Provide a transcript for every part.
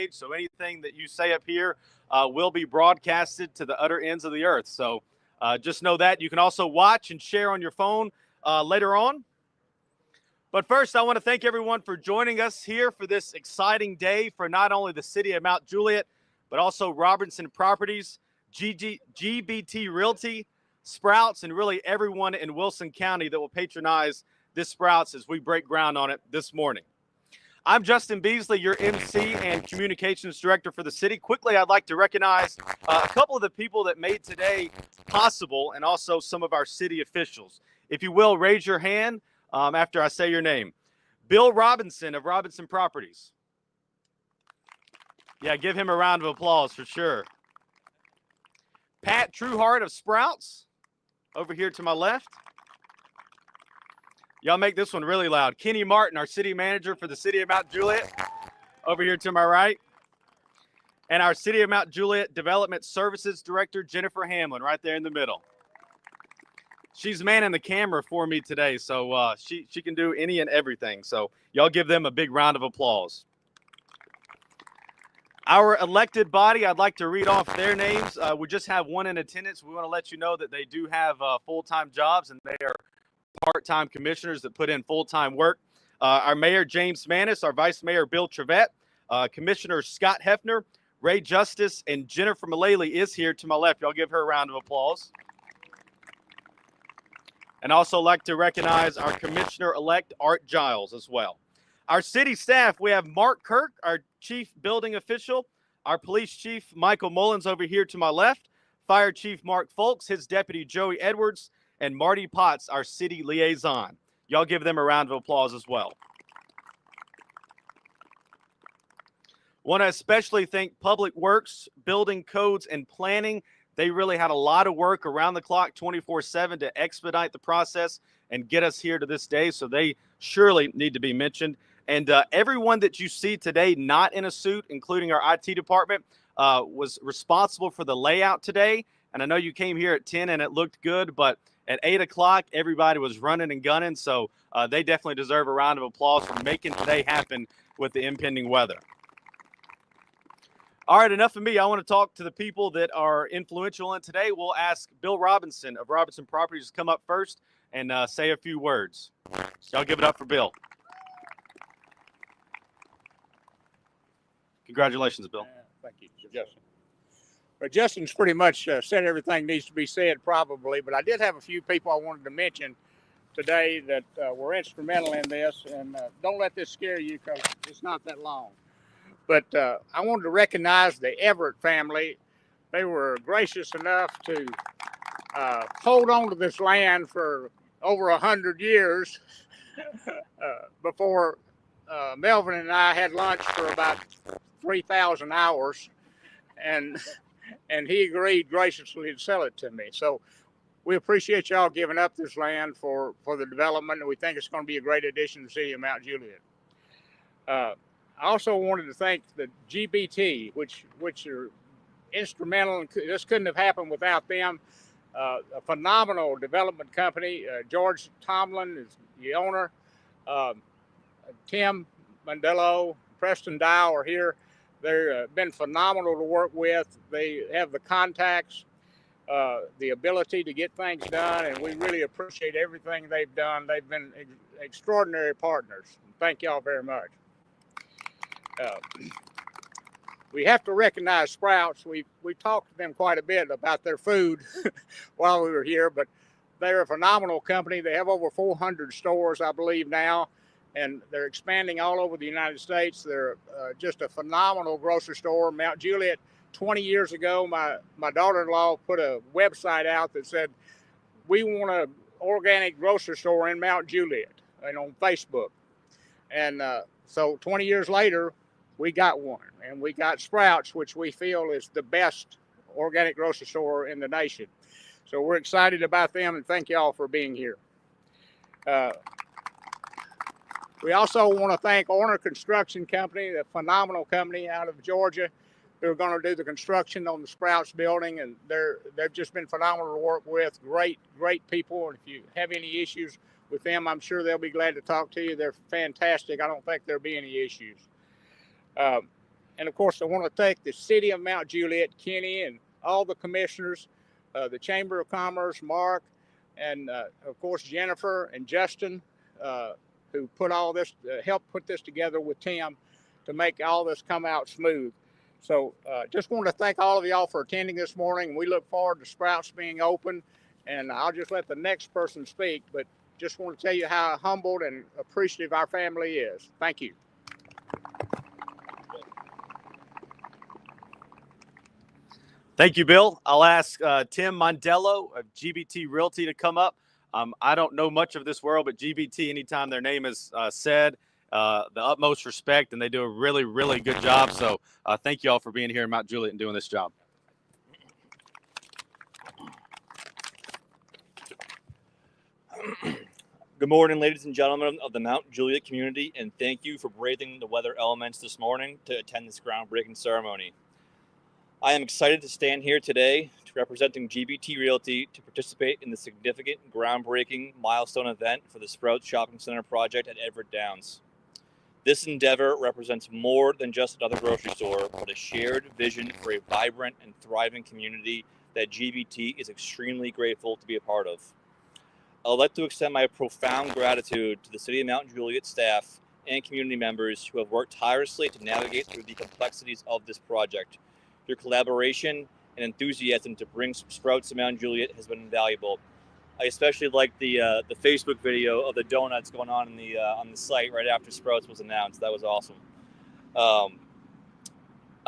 stage. So anything that you say up here will be broadcasted to the utter ends of the earth. So just know that. You can also watch and share on your phone later on. But first, I want to thank everyone for joining us here for this exciting day for not only the city of Mount Juliet, but also Robinson Properties, GBT Realty, Sprouts, and really everyone in Wilson County that will patronize this Sprouts as we break ground on it this morning. I'm Justin Beasley, your MC and Communications Director for the city. Quickly, I'd like to recognize a couple of the people that made today possible and also some of our city officials. If you will, raise your hand after I say your name. Bill Robinson of Robinson Properties. Yeah, give him a round of applause for sure. Pat Trueheart of Sprouts, over here to my left. Y'all make this one really loud. Kenny Martin, our city manager for the city of Mount Juliet, over here to my right. And our city of Mount Juliet Development Services Director, Jennifer Hamlin, right there in the middle. She's manning the camera for me today, so she can do any and everything. So y'all give them a big round of applause. Our elected body, I'd like to read off their names. We just have one in attendance. We want to let you know that they do have full-time jobs, and they are part-time commissioners that put in full-time work. Our mayor, James Manis, our vice mayor, Bill Trevette, Commissioner Scott Hefner, Ray Justice, and Jennifer Mullally is here to my left. Y'all give her a round of applause. And also like to recognize our Commissioner-elect, Art Giles, as well. Our city staff, we have Mark Kirk, our chief building official, our police chief, Michael Mullins, over here to my left, fire chief Mark Folks, his deputy Joey Edwards, and Marty Potts, our city liaison. Y'all give them a round of applause as well. Want to especially thank Public Works, Building Codes, and Planning. They really had a lot of work around the clock, 24/7, to expedite the process and get us here to this day. So they surely need to be mentioned. And everyone that you see today not in a suit, including our IT department, was responsible for the layout today. And I know you came here at 10 and it looked good, but at 8 o'clock, everybody was running and gunning. So they definitely deserve a round of applause for making today happen with the impending weather. All right, enough of me. I want to talk to the people that are influential in today. We'll ask Bill Robinson of Robinson Properties to come up first and say a few words. Y'all give it up for Bill. Congratulations, Bill. Thank you, Justin. Well, Justin's pretty much said everything needs to be said probably, but I did have a few people I wanted to mention today that were instrumental in this, and don't let this scare you because it's not that long. But I wanted to recognize the Everett family. They were gracious enough to hold on to this land for over 100 years before Melvin and I had lunch for about 3,000 hours, and he agreed graciously to sell it to me. So we appreciate y'all giving up this land for the development, and we think it's going to be a great addition to the city of Mount Juliet. I also wanted to thank the GBT, which are instrumental. This couldn't have happened without them. A phenomenal development company. George Tomlin is the owner. Tim Mandello, Preston Dow are here. They've been phenomenal to work with. They have the contacts, the ability to get things done, and we really appreciate everything they've done. They've been extraordinary partners. Thank y'all very much. We have to recognize Sprouts. We talked to them quite a bit about their food while we were here, but they're a phenomenal company. They have over 400 stores, I believe, now, and they're expanding all over the United States. They're just a phenomenal grocery store. Mount Juliet, 20 years ago, my daughter-in-law put a website out that said, we want an organic grocery store in Mount Juliet, and on Facebook. And so 20 years later, we got one, and we got Sprouts, which we feel is the best organic grocery store in the nation. So we're excited about them, and thank y'all for being here. We also want to thank Orner Construction Company, a phenomenal company out of Georgia. They're going to do the construction on the Sprouts building, and they've just been phenomenal to work with. Great people, and if you have any issues with them, I'm sure they'll be glad to talk to you. They're fantastic. I don't think there'll be any issues. And of course, I want to thank the city of Mount Juliet, Kenny, and all the commissioners, the Chamber of Commerce, Mark, and of course, Jennifer and Justin, who put all this, helped put this together with Tim to make all this come out smooth. So just want to thank all of y'all for attending this morning. We look forward to Sprouts being open, and I'll just let the next person speak, but just want to tell you how humbled and appreciative our family is. Thank you. Thank you, Bill. I'll ask Tim Mondello of GBT Realty to come up. I don't know much of this world, but GBT, anytime their name is said, the utmost respect, and they do a really, really good job. So thank you all for being here in Mount Juliet and doing this job. Good morning, ladies and gentlemen of the Mount Juliet community, and thank you for braving the weather elements this morning to attend this groundbreaking ceremony. I am excited to stand here today representing GBT Realty to participate in the significant groundbreaking milestone event for the Sprouts Shopping Center project at Everett Downs. This endeavor represents more than just another grocery store, but a shared vision for a vibrant and thriving community that GBT is extremely grateful to be a part of. I'd like to extend my profound gratitude to the City of Mount Juliet staff and community members who have worked tirelessly to navigate through the complexities of this project. Your collaboration and enthusiasm to bring Sprouts to Mount Juliet has been invaluable. I especially like the Facebook video of the donuts going on the site right after Sprouts was announced. That was awesome. I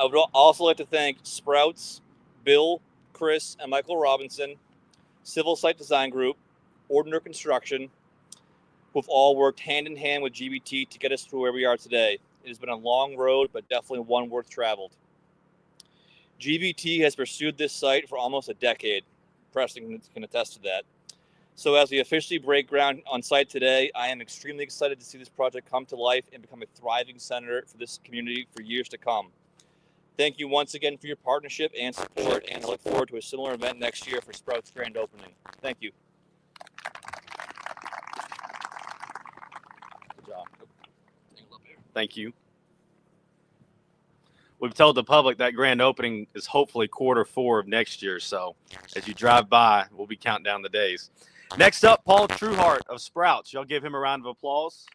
would also like to thank Sprouts, Bill, Chris, and Michael Robinson, Civil Site Design Group, Ordner Construction, who've all worked hand in hand with GBT to get us to where we are today. It has been a long road, but definitely one worth traveled. GBT has pursued this site for almost a decade. Preston can attest to that. So as we officially break ground on site today, I am extremely excited to see this project come to life and become a thriving center for this community for years to come. Thank you once again for your partnership and support, and I look forward to a similar event next year for Sprouts grand opening. Thank you. Good job. Thank you. We've told the public that grand opening is hopefully Q4 of next year. So as you drive by, we'll be counting down the days. Next up, Paul Trueheart of Sprouts. Y'all give him a round of applause.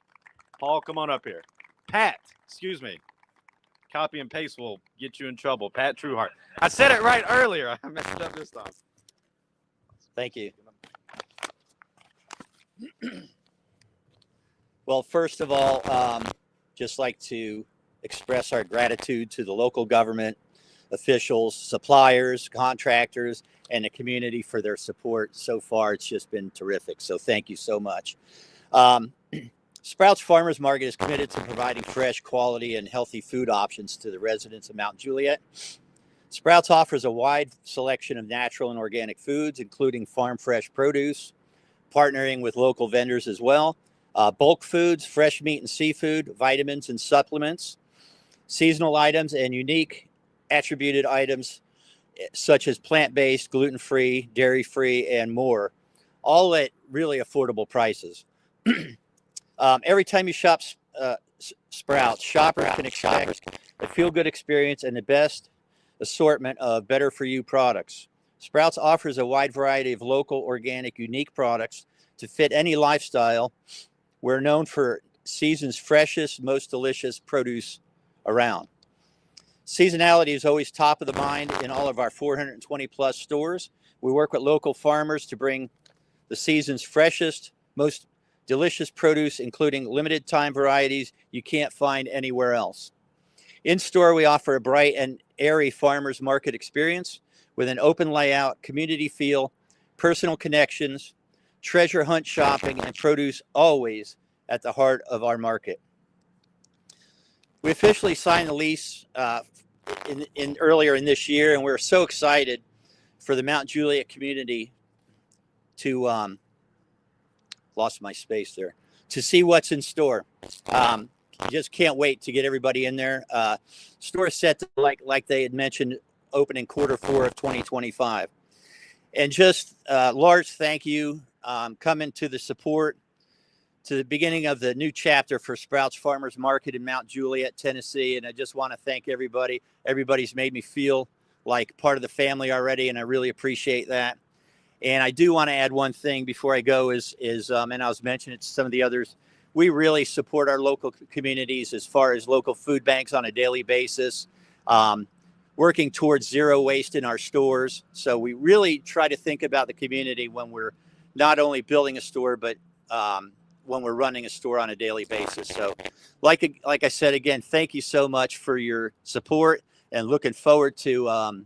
Paul, come on up here. Pat, excuse me. Copy and paste will get you in trouble. Pat Trueheart. I said it right earlier. I messed up this time. Thank you. Well, first of all, just like to express our gratitude to the local government officials, suppliers, contractors, and the community for their support. So far, it's just been terrific. So thank you so much. Sprouts Farmers Market is committed to providing fresh, quality, and healthy food options to the residents of Mount Juliet. Sprouts offers a wide selection of natural and organic foods, including farm fresh produce, partnering with local vendors as well, bulk foods, fresh meat and seafood, vitamins and supplements, seasonal items, and unique attributed items such as plant-based, gluten-free, dairy-free, and more, all at really affordable prices. Every time you shop Sprouts, shoppers can expect a feel-good experience and the best assortment of better-for-you products. Sprouts offers a wide variety of local, organic, unique products to fit any lifestyle. We're known for season's freshest, most delicious produce around. Seasonality is always top of the mind in all of our 420 plus stores. We work with local farmers to bring the season's freshest, most delicious produce, including limited time varieties you can't find anywhere else. In store, we offer a bright and airy farmers market experience with an open layout, community feel, personal connections, treasure hunt shopping, and produce always at the heart of our market. We officially signed the lease earlier in this year, and we're so excited for the Mount Juliet community to lost my space there to see what's in store. Just can't wait to get everybody in there. Store set to, like they had mentioned, opening Q4 of 2025. And just large thank you coming to the support to the beginning of the new chapter for Sprouts Farmers Market in Mount Juliet, Tennessee. And I just want to thank everybody. Everybody's made me feel like part of the family already, and I really appreciate that. And I do want to add one thing before I go and I was mentioning it to some of the others, we really support our local communities as far as local food banks on a daily basis, working towards zero waste in our stores. So we really try to think about the community when we're not only building a store, but when we're running a store on a daily basis. So like I said, again, thank you so much for your support, and looking forward to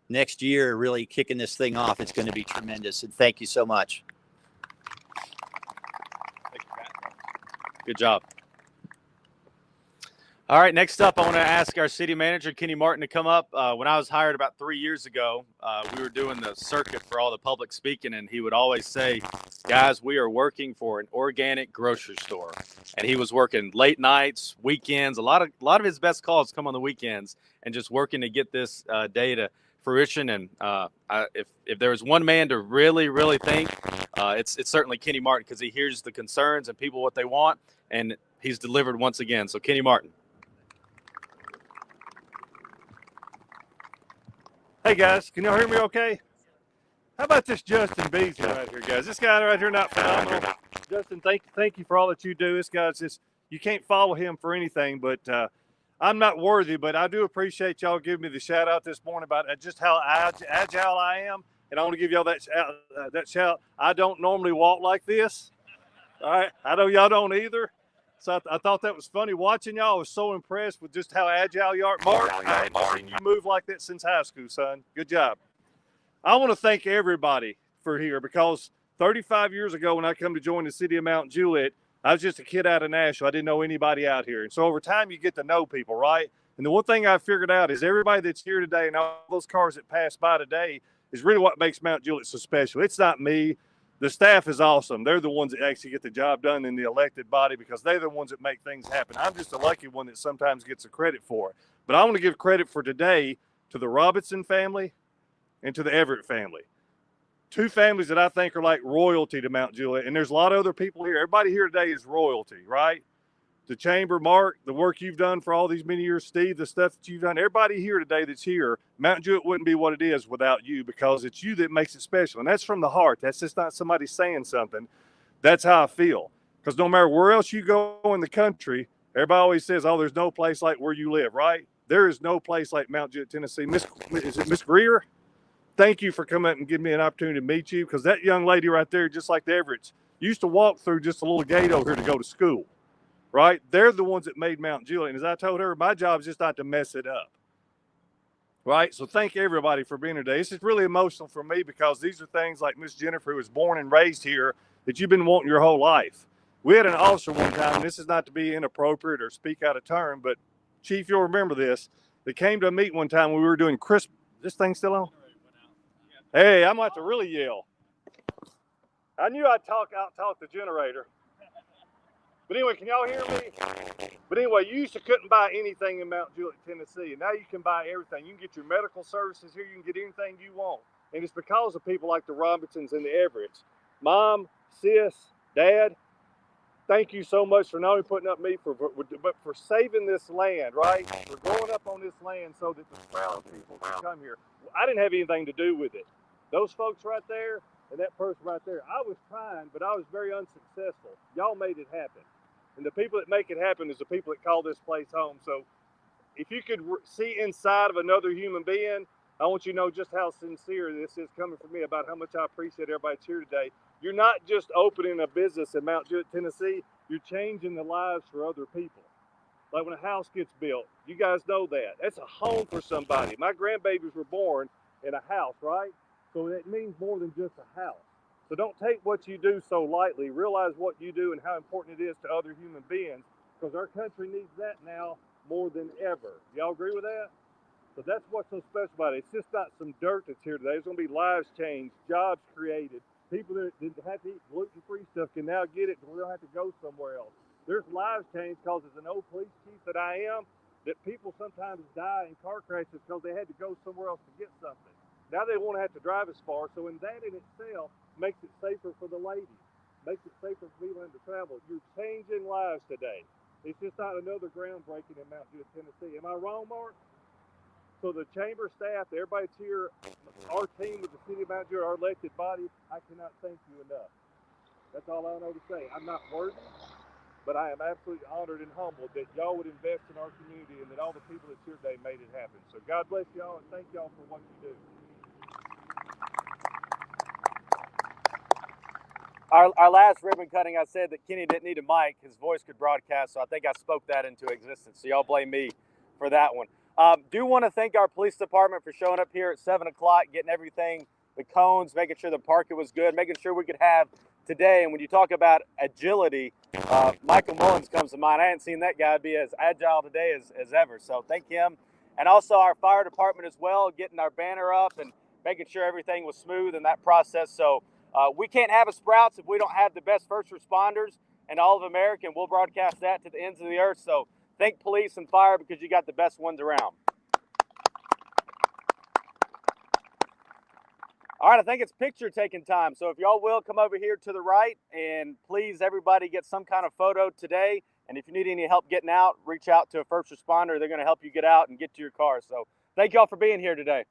next year really kicking this thing off. It's going to be tremendous. And thank you so much. Good job. All right, next up, I want to ask our city manager, Kenny Martin, to come up. When I was hired about 3 years ago, we were doing the circuit for all the public speaking, and he would always say, guys, we are working for an organic grocery store. And he was working late nights, weekends. A lot of his best calls come on the weekends, and just working to get this day to fruition. And if there was one man to really thank, it's certainly Kenny Martin, because he hears the concerns and people what they want, and he's delivered once again. So Kenny Martin. Hey guys, can y'all hear me okay? How about this Justin Beasley right here, guys? This guy right here, not phenomenal. Justin, thank you for all that you do. This guy's just, you can't follow him for anything, but I'm not worthy, but I do appreciate y'all giving me the shout out this morning about just how agile I am. And I want to give y'all that shout. I don't normally walk like this. All right. I know y'all don't either. So I thought that was funny watching y'all. I was so impressed with just how agile you are. Mark, I haven't seen you move like that since high school, son. Good job. I want to thank everybody for here, because 35 years ago when I come to join the city of Mount Juliet, I was just a kid out of Nashville. I didn't know anybody out here. And so over time, you get to know people, right? And the one thing I figured out is everybody that's here today and all those cars that pass by today is really what makes Mount Juliet so special. It's not me. The staff is awesome. They're the ones that actually get the job done in the elected body, because they're the ones that make things happen. I'm just a lucky one that sometimes gets the credit for it. But I want to give credit for today to the Robinson family and to the Everett family. Two families that I think are like royalty to Mount Juliet. And there's a lot of other people here. Everybody here today is royalty, right? The chamber, Mark, the work you've done for all these many years, Steve, the stuff that you've done. Everybody here today that's here, Mount Juliet wouldn't be what it is without you, because it's you that makes it special. And that's from the heart. That's just not somebody saying something. That's how I feel. Because no matter where else you go in the country, everybody always says, oh, there's no place like where you live, right? There is no place like Mount Juliet, Tennessee. Is it Miss Greer? Thank you for coming out and giving me an opportunity to meet you, because that young lady right there, just like the Everetts, used to walk through just a little gate over here to go to school, right? They're the ones that made Mount Juliet. And as I told her, my job is just not to mess it up, right? So thank everybody for being here today. This is really emotional for me, because these are things like Miss Jennifer, who was born and raised here, that you've been wanting your whole life. We had an officer one time, and this is not to be inappropriate or speak out of turn, but Chief, you'll remember this. They came to a meeting one time when we were doing Christmas. This thing still on? Hey, I'm about to really yell. I knew I'd out-talk the generator. But anyway, can y'all hear me? But anyway, you used to couldn't buy anything in Mount Juliet, Tennessee, and now you can buy everything. You can get your medical services here. You can get anything you want. And it's because of people like the Robinsons and the Everetts. Mom, sis, Dad, thank you so much for not only putting up me, but for saving this land, right? For growing up on this land so that the Sprout people can come here. I didn't have anything to do with it. Those folks right there and that person right there, I was trying, but I was very unsuccessful. Y'all made it happen. And the people that make it happen is the people that call this place home. So if you could see inside of another human being, I want you to know just how sincere this is coming from me about how much I appreciate everybody that's here today. You're not just opening a business in Mount Juliet, Tennessee. You're changing the lives for other people. Like when a house gets built, you guys know that. That's a home for somebody. My grandbabies were born in a house, right? So it means more than just a house. So don't take what you do so lightly. Realize what you do and how important it is to other human beings, because our country needs that now more than ever. Y'all agree with that? So that's what's so special about it. It's just not some dirt that's here today. There's going to be lives changed, jobs created. People that have to eat gluten-free stuff can now get it, but we don't have to go somewhere else. There's lives changed because as an old police chief that I am, that people sometimes die in car crashes because they had to go somewhere else to get something. Now they won't have to drive as far, so in that in itself makes it safer for the ladies. makes it safer for people to travel. You're changing lives today. It's just not another groundbreaking in Mount Juliet, Tennessee. Am I wrong, Mark? So the chamber staff, everybody here, our team with the city of Mount Juliet, our elected body, I cannot thank you enough. That's all I know to say. I'm not worthy, but I am absolutely honored and humbled that y'all would invest in our community and that all the people that's here today made it happen. So God bless y'all and thank y'all for what you do. Our last ribbon cutting, I said that Kenny didn't need a mic. His voice could broadcast, so I think I spoke that into existence. So y'all blame me for that one. Do want to thank our police department for showing up here at 7 o'clock, getting everything, the cones, making sure the parking was good, making sure we could have today. And when you talk about agility, Michael Mullins comes to mind. I hadn't seen that guy be as agile today as ever. So thank him. And also our fire department as well, getting our banner up and making sure everything was smooth in that process. So we can't have a Sprouts if we don't have the best first responders in all of America, and we'll broadcast that to the ends of the earth. So thank police and fire because you got the best ones around. All right, I think it's picture taking time. So if y'all will come over here to the right, and please everybody get some kind of photo today. And if you need any help getting out, reach out to a first responder. They're going to help you get out and get to your car. So thank y'all for being here today.